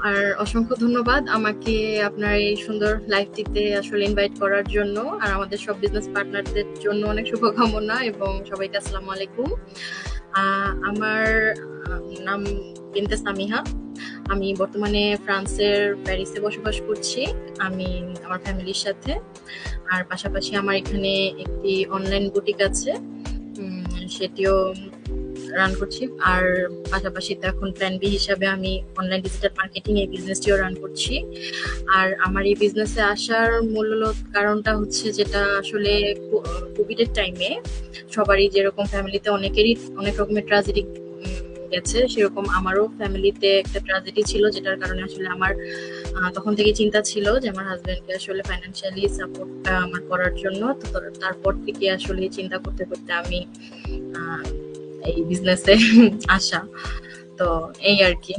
আর অসংখ্য ধন্যবাদ আমাকে আপনার এই সুন্দর লাইভটিতে আসলে ইনভাইট করার জন্য। আর আমাদের সব বিজনেস পার্টনারদের জন্য অনেক শুভকামনা এবং সবাইকে আসসালামু আলাইকুম। আমার নাম বিনতে সামিহা। আমি বর্তমানে ফ্রান্সের প্যারিসে বসবাস করছি আমি আমার ফ্যামিলির সাথে। আর পাশাপাশি আমার এখানে একটি অনলাইন বুটিক আছে, সেটিও রান করছি। আর পাশাপাশি তো এখন প্ল্যান বি হিসাবে আমি অনলাইন ডিজিটাল মার্কেটিং এই বিজনেসটিও রান করছি। আর আমার এই বিজনেসে আসার মূল কারণটা হচ্ছে যেটা আসলে কোভিড এর টাইমে সবারই যেরকম ফ্যামিলিতে অনেকেরই অনেক রকমের ট্র্যাজেডি গেছে, সেরকম আমারও ফ্যামিলিতে একটা ট্র্যাজেডি ছিল, যেটার কারণে আসলে আমার তখন থেকে চিন্তা ছিল যে আমার হাজবেন্ডকে আসলে ফাইন্যান্সিয়ালি সাপোর্ট আমার করার জন্য। তো তারপর থেকে আসলে চিন্তা করতে করতে আমি এই বিজনেসে আসা। তো এই আর কি।